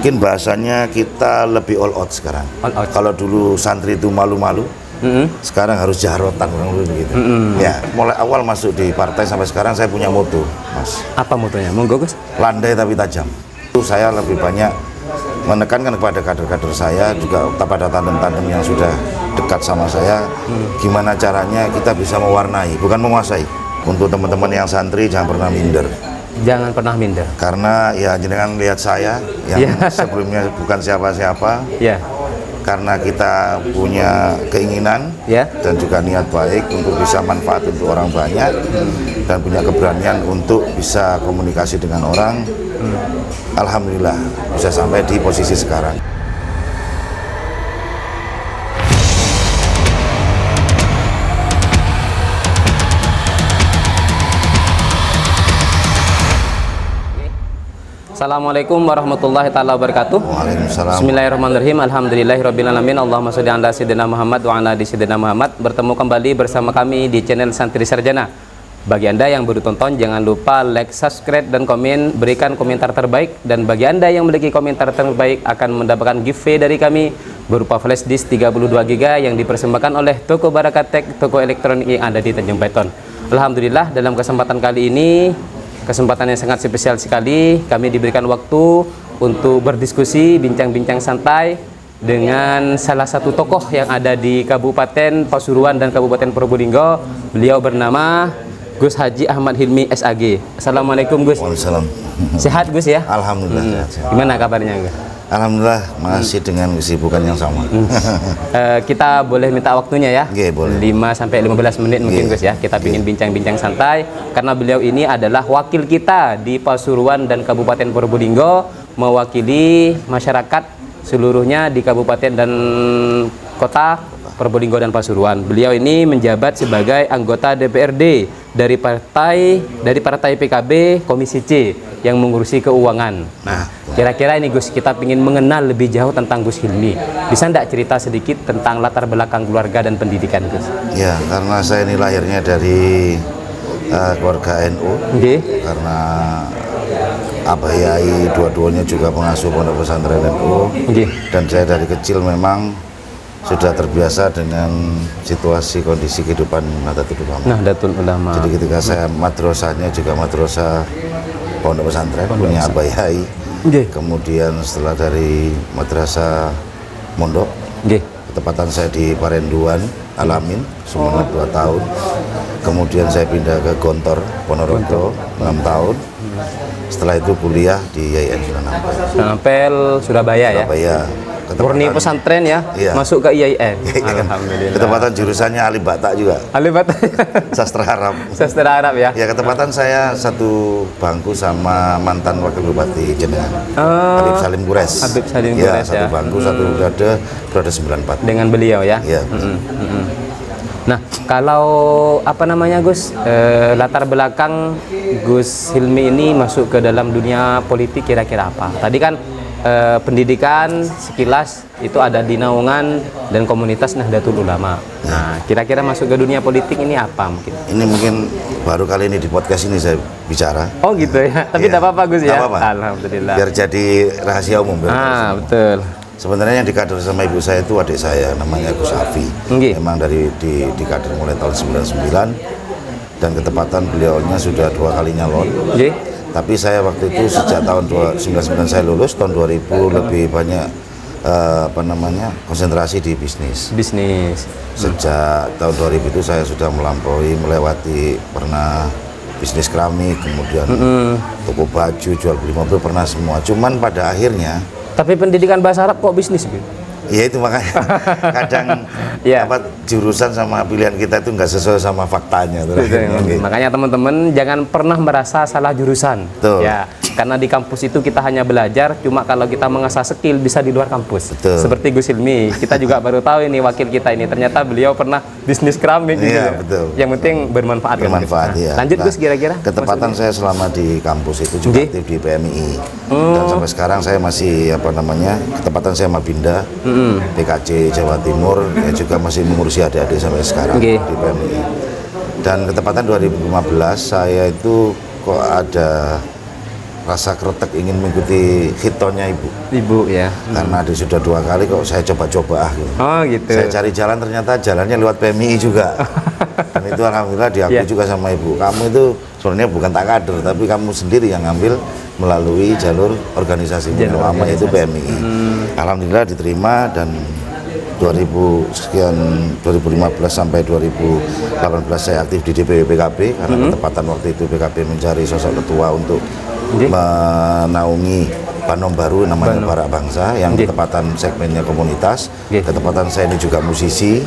Mungkin bahasanya kita lebih all out sekarang. All out. Kalau dulu santri itu malu-malu, sekarang harus jaharotan kurang lebih begitu. Ya, mulai awal masuk di partai sampai sekarang saya punya moto, Mas. Apa motonya? Monggo Gus. Landai tapi tajam. Itu saya lebih banyak menekankan kepada kader-kader saya, juga kepada tandem-tandem yang sudah dekat sama saya, gimana caranya kita bisa mewarnai, bukan menguasai. Untuk teman-teman yang santri jangan pernah minder. Jangan pernah minder. Karena ya jenengan lihat saya yang sebelumnya bukan siapa-siapa. Ya. Karena kita punya keinginan dan juga niat baik untuk bisa manfaat untuk orang banyak dan punya keberanian untuk bisa komunikasi dengan orang. Alhamdulillah bisa sampai di posisi sekarang. Assalamualaikum warahmatullahi taala wabarakatuh. Waalaikumsalam. Bismillahirrahmanirrahim. Alhamdulillahirabbil alamin. Allahumma shalli ala sayyidina Muhammad wa ala ali sayyidina Muhammad. Bertemu kembali bersama kami di channel Santri Sarjana. Bagi Anda yang baru tonton, jangan lupa like, subscribe dan komen, berikan komentar terbaik, dan bagi Anda yang memiliki komentar terbaik akan mendapatkan giveaway dari kami berupa flash disk 32 GB yang dipersembahkan oleh Toko Barakat Tech, toko elektronik yang ada di Tanjung Python. Alhamdulillah, dalam kesempatan kali ini, kesempatan yang sangat spesial sekali, kami diberikan waktu untuk berdiskusi, bincang-bincang santai dengan salah satu tokoh yang ada di Kabupaten Pasuruan dan Kabupaten Probolinggo. Beliau bernama Gus Haji Ahmad Hilmi SAG. Assalamualaikum Gus. Waalaikumsalam. Sehat Gus ya? Alhamdulillah. Gimana kabarnya Gus? Alhamdulillah masih dengan kesibukan yang sama. Kita boleh minta waktunya ya? Boleh. 5-15 menit mungkin Gus ya. Kita ingin bincang-bincang santai karena beliau ini adalah wakil kita di Pasuruan dan Kabupaten Probolinggo, mewakili masyarakat seluruhnya di kabupaten dan kota Probolinggo dan Pasuruan. Beliau ini menjabat sebagai anggota DPRD dari partai PKB Komisi C yang mengurusi keuangan. Nah, kira-kira ini Gus, kita ingin mengenal lebih jauh tentang Gus Hilmi. Bisa enggak cerita sedikit tentang latar belakang keluarga dan pendidikan Gus? Ya, karena saya ini lahirnya dari keluarga NU. Karena Abah Yai dua-duanya juga pengasuh pondok pesantren NU. Dan saya dari kecil memang sudah terbiasa dengan situasi kondisi kehidupan Nahdlatul Ulama. Nahdlatul Ulama. Jadi ketika saya madrasahnya juga madrasah pondok pesantren punya Abah Yai. Kemudian setelah dari madrasah Mondok, ketepatan saya di Parenduan Alamin Sumeneb 2 tahun. Kemudian saya pindah ke Gontor Ponorogo 6 tahun. Setelah itu kuliah di IAIN Sunan Ampel, Surabaya ya. Murni pesantren ya, masuk ke IAIN. Alhamdulillah. Ketepatan jurusannya Alif Batak juga. Alif Batak. Sastra Arab. Sastra Arab ya. Ya, ketepatan saya satu bangku sama mantan wakil bupati Jenengan. Habib Salim Gures. Habib Salim Gures satu bangku, satu berada 94. Dengan beliau ya. Iya. Nah, kalau apa namanya Gus, latar belakang Gus Hilmi ini masuk ke dalam dunia politik kira-kira apa? Tadi kan pendidikan sekilas itu ada di naungan dan komunitas Nahdlatul Ulama. Nah, kira-kira masuk ke dunia politik ini apa mungkin? Ini mungkin baru kali ini di podcast ini saya bicara. Oh gitu ya. Tapi tidak apa-apa Gus ya. Apa-apa. Alhamdulillah. Biar jadi rahasia umum. Betul. Sebenarnya yang dikader sama ibu saya itu adik saya, namanya Gus Afi. Memang dari dikader mulai tahun 99 dan ketepatan beliaunya sudah 2 kali nyalon. Tapi saya waktu itu sejak tahun 99 saya lulus, tahun 2000 lebih banyak konsentrasi di bisnis. Sejak tahun 2000 itu saya sudah melewati pernah bisnis keramik, kemudian toko baju, jual beli mobil, pernah semua. Cuman pada akhirnya. Tapi pendidikan bahasa Arab kok bisnis gitu? Ya itu makanya kadang jurusan sama pilihan kita itu nggak sesuai sama faktanya. Makanya teman-teman jangan pernah merasa salah jurusan. Ya, karena di kampus itu kita hanya belajar, cuma kalau kita mengasah skill bisa di luar kampus. Seperti Gus Hilmi, kita juga baru tahu ini wakil kita ini ternyata beliau pernah bisnis keramik gitu. Yang penting bermanfaat. Lanjut Gus, kira-kira ketepatan saya selama di kampus itu juga aktif di PMI. Dan sampai sekarang saya masih ketepatan saya Mabinda PKC Jawa Timur, ya juga masih mengurusi adik-adik sampai sekarang di PMI. Dan ketepatan 2015 saya itu kok ada rasa kretek ingin mengikuti hitonnya ibu ya. Karena ada sudah 2 kali kok saya coba-coba gitu. Oh gitu. Saya cari jalan, ternyata jalannya lewat PMI juga. Dan itu alhamdulillah diakui juga sama ibu. Kamu itu sebenarnya bukan tak kader, tapi kamu sendiri yang ngambil melalui jalur organisasi yang lama, yaitu PMI. Alhamdulillah diterima, dan 2015 sampai 2018 saya aktif di DPW PKB karena ketepatan waktu itu PKB mencari sosok ketua untuk menaungi Panom baru namanya Barak Bangsa yang ketepatan segmennya komunitas. Ketepatan saya ini juga musisi.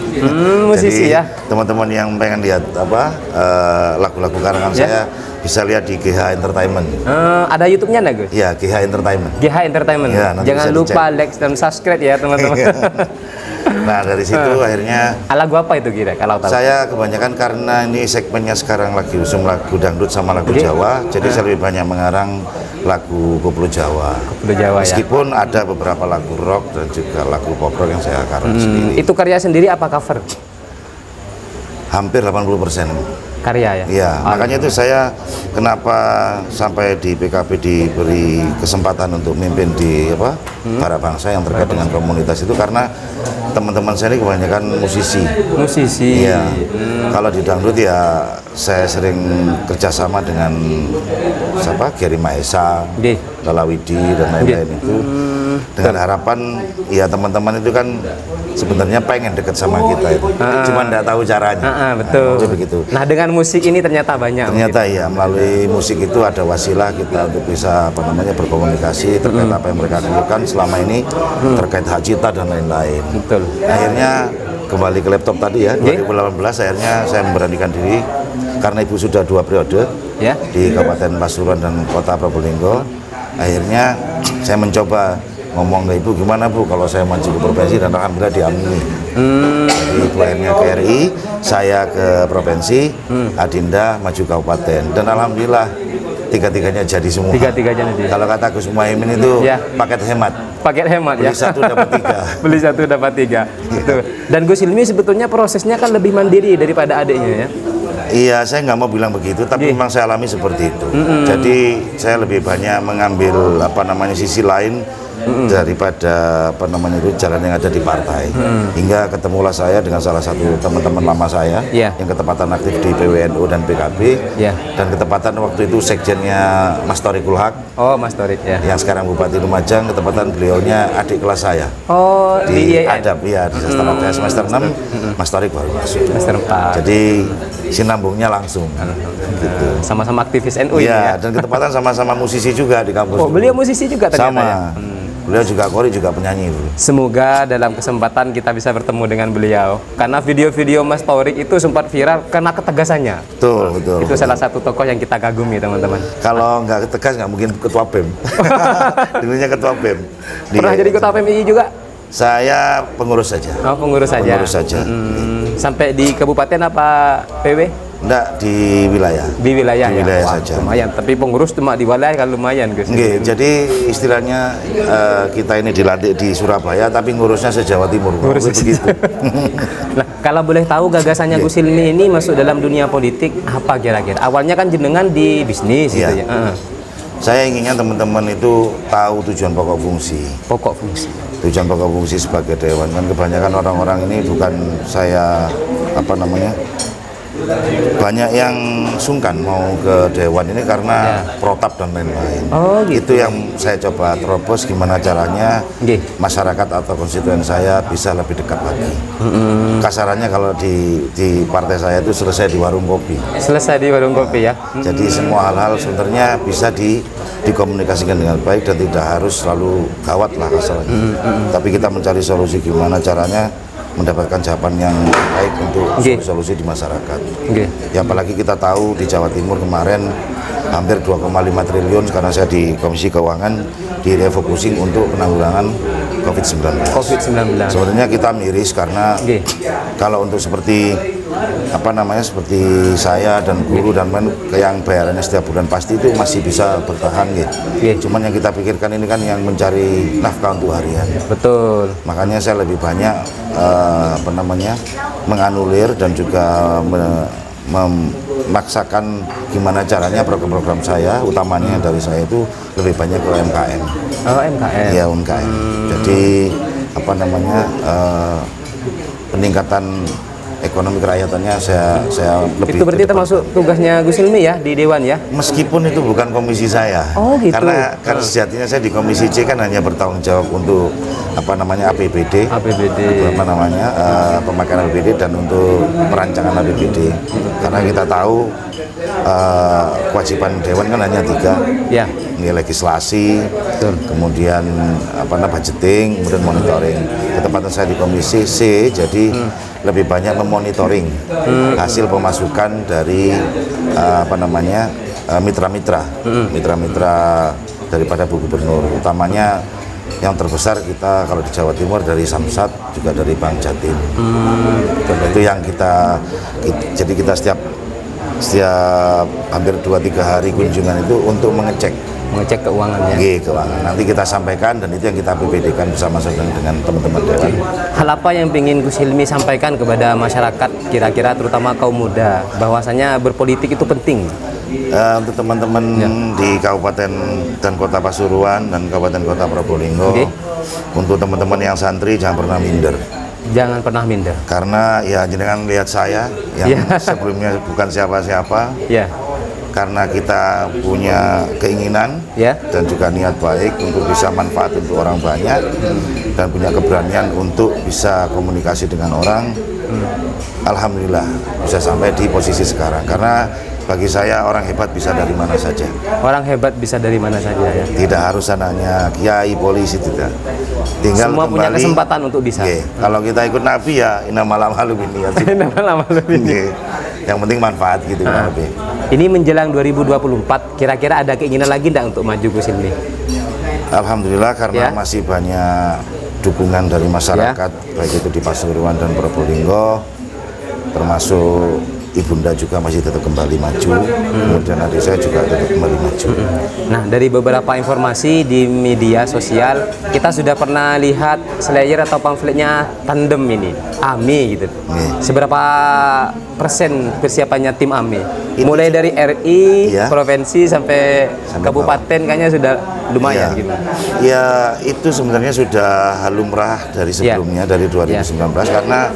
Musisi. Jadi teman-teman yang pengen lihat lagu-lagu karangan saya bisa lihat di GH Entertainment. Ada YouTube-nya nggak, Gus? Ya, GH Entertainment. GH Entertainment. Ya, jangan lupa like dan subscribe ya teman-teman. Nah, dari situ akhirnya lagu apa itu kira kalau tahu? Saya kebanyakan karena ini segmennya sekarang lagi usum lagu dangdut sama lagu Jawa, jadi saya lebih banyak mengarang lagu koplo Jawa. Koplo Jawa. Meskipun ada beberapa lagu rock dan juga lagu pop rock yang saya karang sendiri. Itu karya sendiri apa cover? Hampir 80% karya ya? Iya, makanya itu saya kenapa sampai di PKB diberi kesempatan untuk mimpin di Barak Bangsa yang terkait dengan komunitas itu, karena teman-teman saya ini kebanyakan musisi. Iya. Kalau di dangdut ya saya sering kerjasama dengan Geri Mahesa, Lala Widi dan lain-lain itu. Dengan harapan ya teman-teman itu kan sebenarnya pengen deket sama kita itu, cuma nggak tahu caranya. Betul. Nah, begitu. Nah, dengan musik ini ternyata banyak. Ternyata ya melalui musik itu ada wasilah kita untuk bisa berkomunikasi terkait apa yang mereka keluhkan selama ini terkait hak cipta dan lain-lain. Betul. Akhirnya kembali ke laptop tadi ya, 2018 akhirnya saya memberanikan diri karena ibu sudah 2 periode di Kabupaten Pasuruan dan Kota Probolinggo. Akhirnya saya mencoba ngomong ke ibu, gimana Bu kalau saya maju ke provinsi, dan alhamdulillah diamini. Jadi ibu akhirnya ke RI, saya ke provinsi, Adinda maju kabupaten, dan alhamdulillah tiga-tiganya jadi semua. Kalau kata Gus Muhaimin itu paket hemat. Paket hemat. Beli 1 dapat 3. Beli 1 dapat 3. Betul. Dan Gus Hilmi sebetulnya prosesnya kan lebih mandiri daripada adiknya ya. Iya, saya nggak mau bilang begitu, tapi memang saya alami seperti itu. Jadi saya lebih banyak mengambil sisi lain daripada itu jalan yang ada di partai. Hingga ketemulah saya dengan salah satu teman-teman lama saya yang ketepatan aktif di PWNU dan PKB, dan ketepatan waktu itu sekjennya Mas Thorikul Haq. Oh, Mas Thorik ya. Yang sekarang Bupati Lumajang, ketepatan beliaunya adik kelas saya. Oh, di Adab ya, di sastra saya semester 6, Mas Thorik baru masuk. Semester 4. Jadi sinambungnya langsung. Gitu. Sama-sama aktivis NU ya. Dan ketepatan sama-sama musisi juga di kampus. Oh, beliau musisi juga ternyata. Sama. Ya? Beliau juga Kori juga penyanyi. Semoga dalam kesempatan kita bisa bertemu dengan beliau. Karena video-video Mas Thorik itu sempat viral karena ketegasannya. Betul. Itu salah satu tokoh yang kita kagumi, teman-teman. Kalau nggak tegas nggak mungkin ketua BEM. Dulunya ketua BEM. Pernah jadi ketua PMI juga? Saya pengurus saja. Oh, pengurus saja. Pengurus saja. Sampai di kabupaten apa PW? Enggak, di wilayah. Di wilayah saja. Lumayan, tapi pengurus cuma di wilayah kan lumayan, Gus. Jadi istilahnya kita ini dilantik di Surabaya tapi ngurusnya se-Jawa Timur. Begitu. Nah, kalau boleh tahu gagasannya Gus Hilmi ini masuk dalam dunia politik apa kira-kira? Awalnya kan jenengan di bisnis gitu ya. Saya inginnya teman-teman itu tahu tujuan pokok fungsi. Pokok fungsi. Tujuan pokok fungsi sebagai dewan, kan kebanyakan orang-orang ini bukan saya banyak yang sungkan mau ke dewan ini karena protap dan lain-lain. Oh, gitu. Itu yang saya coba terobos gimana caranya masyarakat atau konstituen saya bisa lebih dekat lagi. Kasarannya kalau di partai saya itu selesai di warung kopi. Selesai di warung kopi ya. Jadi semua hal-hal sebenarnya bisa dikomunikasikan dengan baik dan tidak harus selalu gawat lah kasarannya. Tapi kita mencari solusi gimana caranya mendapatkan jawaban yang baik untuk solusi di masyarakat. Ya apalagi kita tahu di Jawa Timur kemarin hampir 2,5 triliun karena saya di Komisi Keuangan direfocusing untuk penanggulangan COVID-19. Sebenarnya kita miris karena kalau untuk seperti seperti saya dan guru dan yang bayarannya setiap bulan pasti itu masih bisa bertahan Cuman yang kita pikirkan ini kan yang mencari nafkah untuk harian. Betul. Makanya saya lebih banyak menganulir dan juga maksakan gimana caranya program-program saya, utamanya dari saya itu lebih banyak ke UMKM. Oh, UMKM. Iya, UMKM. Jadi apa namanya, peningkatan ekonomi kerakyatannya saya lebih. Itu berarti termasuk tugasnya Gus Hilmi ya di Dewan ya? Meskipun itu bukan komisi saya. Oh gitu. Karena sejatinya saya di komisi C kan hanya bertanggung jawab untuk apa namanya APBD. Apa namanya pemakaian APBD dan untuk perancangan APBD. Karena kita tahu kewajiban Dewan kan hanya 3. Ya. Ini legislasi, betul. Kemudian apa namanya budgeting, kemudian monitoring. Ketepatan saya di komisi C, jadi lebih banyak memonitoring hasil pemasukan dari apa namanya mitra-mitra daripada Bu Gubernur, utamanya yang terbesar kita kalau di Jawa Timur dari Samsat, juga dari Bank Jatim. Itu yang jadi kita setiap hampir 2-3 hari kunjungan itu untuk mengecek keuangannya. Keuangan. Nanti kita sampaikan dan itu yang kita PPD-kan bersama-sama dengan teman-teman Dewan. Hal apa yang ingin Gus Hilmi sampaikan kepada masyarakat kira-kira terutama kaum muda bahwasanya berpolitik itu penting? Untuk teman-teman di Kabupaten dan Kota Pasuruan dan Kabupaten Kota Probolinggo, untuk teman-teman yang santri jangan pernah minder. Jangan pernah minder. Karena ya jenengan lihat saya yang sebelumnya bukan siapa-siapa. Karena kita punya keinginan dan juga niat baik untuk bisa manfaat untuk orang banyak dan punya keberanian untuk bisa komunikasi dengan orang, alhamdulillah bisa sampai di posisi sekarang. Karena bagi saya orang hebat bisa dari mana saja. Orang hebat bisa dari mana saja ya. Tidak harus anaknya kiai, polisi, tidak. Tinggal semua kembali, punya kesempatan untuk bisa. Kalau kita ikut Nabi ya innamal a'malu binniyat. Yang penting manfaat gitu lebih. Ini menjelang 2024, kira-kira ada keinginan lagi enggak untuk maju Gus Hilmi? Alhamdulillah karena masih banyak dukungan dari masyarakat, baik itu di Pasuruan dan Probolinggo, termasuk ibunda juga masih tetap kembali maju, kemudian adik saya juga tetap kembali maju. Nah, dari beberapa informasi di media sosial, kita sudah pernah lihat slayer atau pamfletnya tandem ini, AMI gitu. Seberapa persen persiapannya tim AMI? Mulai dari RI, provinsi sampai kabupaten kayaknya sudah lumayan gitu. Ya, itu sebenarnya sudah lumrah dari sebelumnya, dari 2019, karena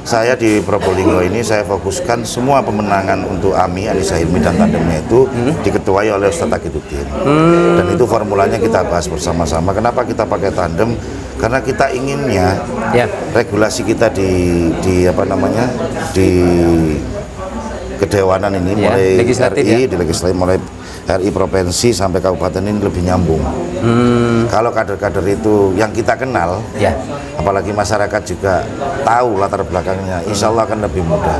saya di Probolinggo ini saya fokuskan semua pemenangan untuk AMI, Anissa Hilmi dan tandemnya itu diketuai oleh Ustadz Akiduddin. Dan itu formulanya kita bahas bersama-sama. Kenapa kita pakai tandem? Karena kita inginnya regulasi kita di apa namanya di kedewanan ini mulai RI di legislatif, mulai RI provinsi sampai kabupaten ini lebih nyambung. Kalau kader-kader itu yang kita kenal, apalagi masyarakat juga tahu latar belakangnya, insya Allah akan lebih mudah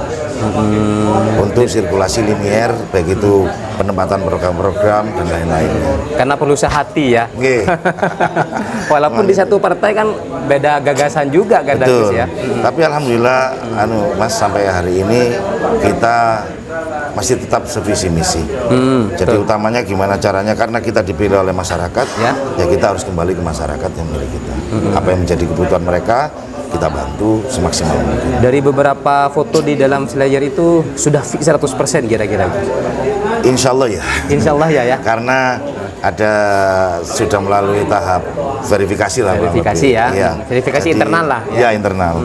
untuk sirkulasi linier, baik itu penempatan program-program dan lain-lainnya. Karena perlu sehati ya. Walaupun di satu partai kan beda gagasan juga kan. Betul. Tapi alhamdulillah, Mas, sampai hari ini kita masih tetap sevisi misi. Jadi utamanya gimana caranya, karena kita dipilih oleh masyarakat, ya kita harus kembali ke masyarakat yang milik kita. Apa yang menjadi kebutuhan mereka, kita bantu semaksimal mungkin. Dari beberapa foto di dalam slayer itu sudah fix 100% kira-kira? Insya Allah ya. Insya Allah ya. Karena sudah melalui tahap verifikasi lah. Verifikasi verifikasi. Jadi, internal lah. Internal.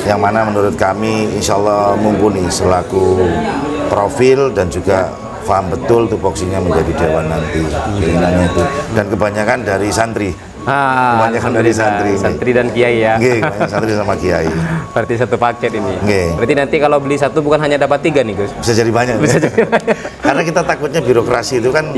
Yang mana menurut kami insya Allah mumpuni selaku profil dan juga paham betul tupoksinya menjadi dewan nanti. Keinginannya itu. Dan kebanyakan dari santri. Kebanyakan dari santri dan kiai ya. Santri sama kiai. Berarti satu paket ini. Berarti nanti kalau beli satu bukan hanya dapat 3 nih Gus. Bisa jadi banyak. Karena kita takutnya birokrasi itu kan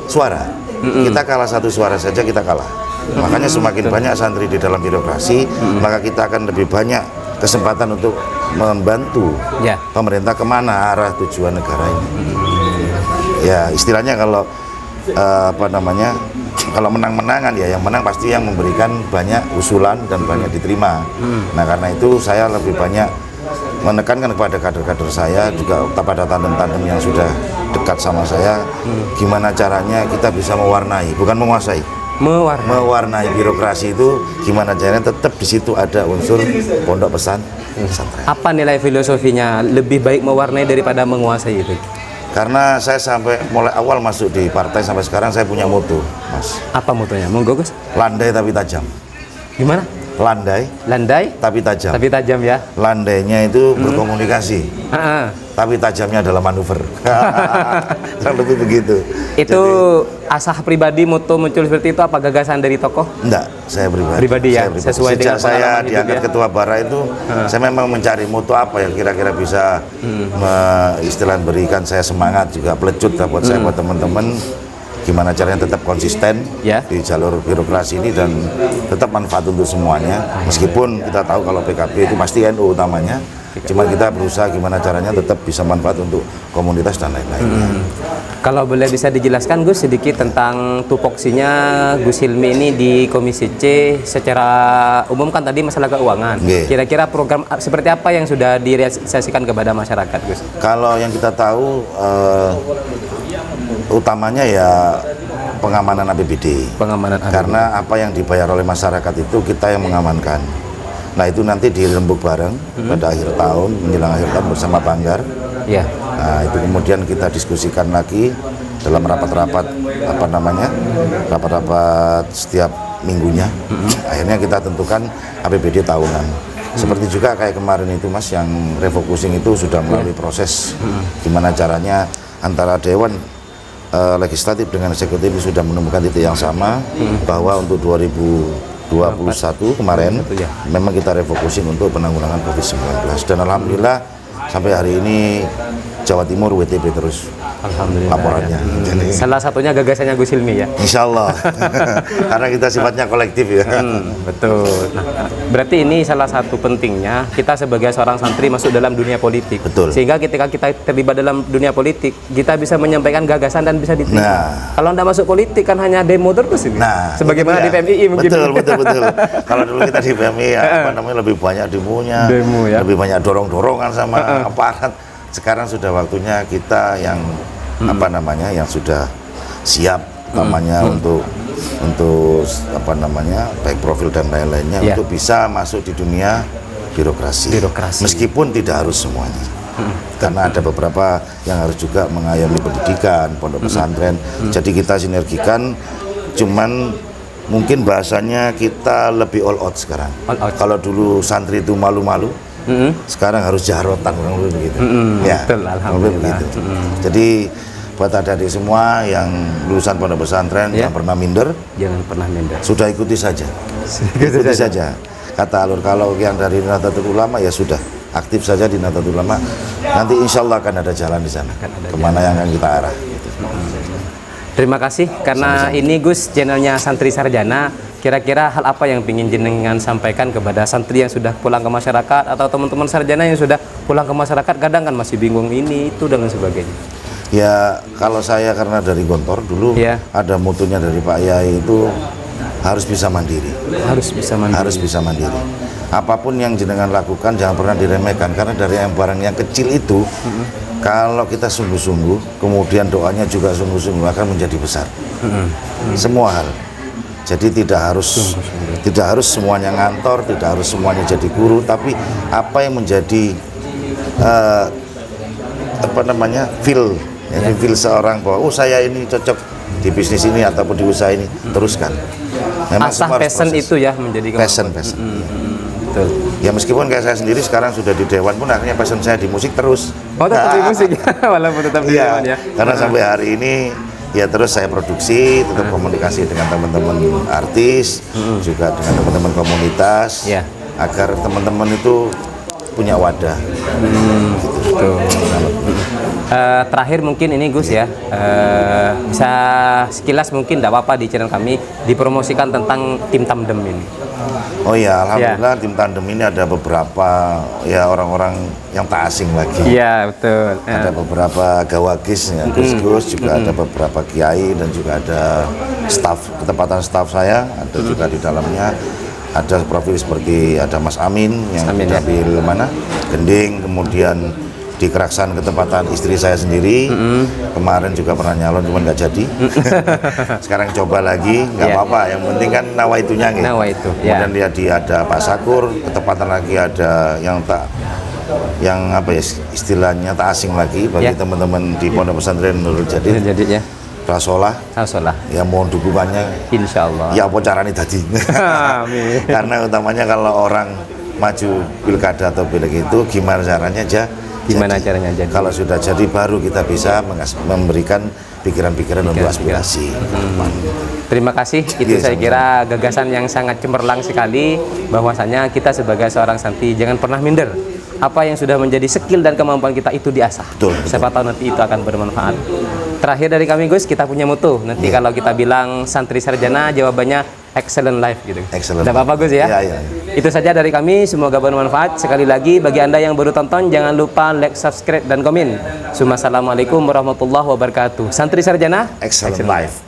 suara. Kita kalah satu suara saja kita kalah. Makanya semakin banyak santri di dalam birokrasi, maka kita akan lebih banyak kesempatan untuk membantu pemerintah kemana arah tujuan negara ini. Ya istilahnya kalau kalau menang-menangan ya yang menang pasti yang memberikan banyak usulan dan banyak diterima. Nah karena itu saya lebih banyak menekankan kepada kader-kader saya juga pada tandem-tandem yang sudah dekat sama saya, gimana caranya kita bisa mewarnai, bukan menguasai. Mewarnai birokrasi itu gimana caranya tetap di situ ada unsur pondok pesantren. Apa nilai filosofinya lebih baik mewarnai daripada menguasai itu? Karena saya sampai mulai awal masuk di partai sampai sekarang saya punya moto, Mas. Apa motonya? Monggo Gus. Landai tapi tajam. Gimana? Landai tapi tajam. Tapi tajam ya. Landainya itu berkomunikasi. Tapi tajamnya adalah manuver. Kurang lebih begitu. Itu jadi, asah pribadi moto muncul seperti itu apa gagasan dari tokoh? Enggak, saya pribadi. Pribadi ya. Sesuai sejak dengan saya diangkat ya? ketua bara itu, saya memang mencari moto apa yang kira-kira bisa istilah berikan saya semangat juga pelecut buat saya buat teman-teman. Gimana caranya tetap konsisten di jalur birokrasi ini dan tetap manfaat untuk semuanya. Meskipun kita tahu kalau PKB itu pasti NU utamanya, cuma kita berusaha gimana caranya tetap bisa manfaat untuk komunitas dan lain-lain. Kalau boleh bisa dijelaskan Gus sedikit tentang tupoksinya Gus Hilmi ini di Komisi C secara umum kan tadi masalah keuangan. Kira-kira program seperti apa yang sudah direalisasikan kepada masyarakat Gus? Kalau yang kita tahu utamanya ya pengamanan APBD. Karena apa yang dibayar oleh masyarakat itu kita yang mengamankan. Nah itu nanti dirembuk bareng pada akhir tahun, menjelang akhir tahun bersama Banggar. Nah itu kemudian kita diskusikan lagi dalam rapat-rapat rapat-rapat setiap minggunya. Akhirnya kita tentukan APBD tahunan. Seperti juga kayak kemarin itu Mas yang refocusing itu sudah melalui proses gimana caranya antara Dewan Legislatif dengan Eksekutif sudah menemukan titik yang sama bahwa untuk 2021 kemarin memang kita refocusing untuk penanggulangan COVID-19 dan alhamdulillah sampai hari ini Jawa Timur WTP terus laporannya. Jadi, salah satunya gagasannya Gus Hilmi ya? Insya Allah, karena kita sifatnya kolektif ya. Betul. Nah, berarti ini salah satu pentingnya kita sebagai seorang santri masuk dalam dunia politik. Betul. Sehingga ketika kita terlibat dalam dunia politik, kita bisa menyampaikan gagasan dan bisa diterima. Kalau Anda masuk politik kan hanya demo terus ini. Sebagaimana di PMII mungkin. Betul. Kalau dulu kita di PMII lebih banyak demonya, lebih banyak dorong-dorongan sama aparat. Sekarang sudah waktunya kita yang yang sudah siap untuk baik profil dan lain-lainnya untuk bisa masuk di dunia birokrasi. Meskipun tidak harus semuanya. Karena ada beberapa yang harus juga mengayomi pendidikan, pondok pesantren. Jadi kita sinergikan, cuman mungkin bahasanya kita lebih all out sekarang. Kalau dulu santri itu malu-malu, sekarang harus jarotan begitu. Betul, alhamdulillah. Begitu. Jadi buat adik-adik semua yang lulusan pondok pesantren yang pernah minder, jangan pernah minder. Sudah ikuti saja. Ikuti saja. Kata alur kalau yang dari Nahdlatul Ulama ya sudah aktif saja di Nahdlatul Ulama. Nanti insya Allah akan ada jalan di sana. Kemana yang akan kita arah. Terima kasih karena ini Gus channelnya Santri Sarjana. Kira-kira hal apa yang ingin jenengan sampaikan kepada santri yang sudah pulang ke masyarakat atau teman-teman sarjana yang sudah pulang ke masyarakat kadang kan masih bingung ini itu dan sebagainya. Ya kalau saya karena dari Gontor dulu ada mutunya dari Pak Yai itu harus bisa mandiri. Harus bisa mandiri. Apapun yang jenengan lakukan jangan pernah diremehkan karena dari yang barang yang kecil itu kalau kita sungguh-sungguh kemudian doanya juga sungguh-sungguh akan menjadi besar. Semua hal. Jadi tidak harus semuanya ngantor, tidak harus semuanya jadi guru, tapi apa yang menjadi feel seorang bahwa saya ini cocok di bisnis ini ataupun di usaha ini, teruskan. Memang asah passion itu ya menjadi passion. Betul. Ya meskipun kayak saya sendiri sekarang sudah di Dewan pun akhirnya passion saya di musik terus. Tetap di musik walaupun tetap di Dewan ya. Karena sampai hari ini ya terus saya produksi, tetap komunikasi dengan teman-teman artis, juga dengan teman-teman komunitas, agar teman-teman itu punya wadah. Gitu. Terakhir mungkin ini Gus ya, bisa sekilas mungkin tidak apa-apa di channel kami dipromosikan tentang tim Tandem ini. Oh ya, alhamdulillah tim Tandem ini ada beberapa ya orang-orang yang tak asing lagi. Iya betul. Ada beberapa gawagis, ya, Gus-gus, juga ada beberapa kiai dan juga ada ketempatan staf saya, ada juga di dalamnya. Ada profil seperti ada Mas Amin yang diambil Gending, kemudian di Keraksan ketempatan istri saya sendiri. Kemarin juga pernah nyalon cuma nggak jadi. Sekarang coba lagi, nggak apa-apa. Yang penting kan nawaitunya gitu. Nawaitu. Kemudian dia ada Pak Sakur, ketempatan lagi ada yang tak yang apa ya istilahnya tak asing lagi bagi teman-teman di Pondok Pesantren Nurul Jadid. Ya. Rasolah, ya mohon dukungannya. Insya Allah. Ya apa caranya tadi? Amin. Karena utamanya kalau orang maju pilkada atau pileg itu gimana caranya aja. Gimana caranya jadi? Kalau sudah jadi baru kita bisa memberikan pikiran-pikiran untuk aspirasi. Terima kasih. Itu saya kira gagasan yang sangat cemerlang sekali, bahwasanya kita sebagai seorang santri jangan pernah minder. Apa yang sudah menjadi skill dan kemampuan kita itu diasah. Betul. Siapa tahu nanti itu akan bermanfaat. Terakhir dari kami Gus, kita punya mutu. Nanti kalau kita bilang santri sarjana, jawabannya excellent life gitu. Excellent. Tidak apa-apa Gus ya? Ya. Itu saja dari kami, semoga bermanfaat. Sekali lagi bagi Anda yang baru tonton, jangan lupa like, subscribe, dan komen. Assalamualaikum warahmatullahi wabarakatuh. Santri sarjana, excellent life.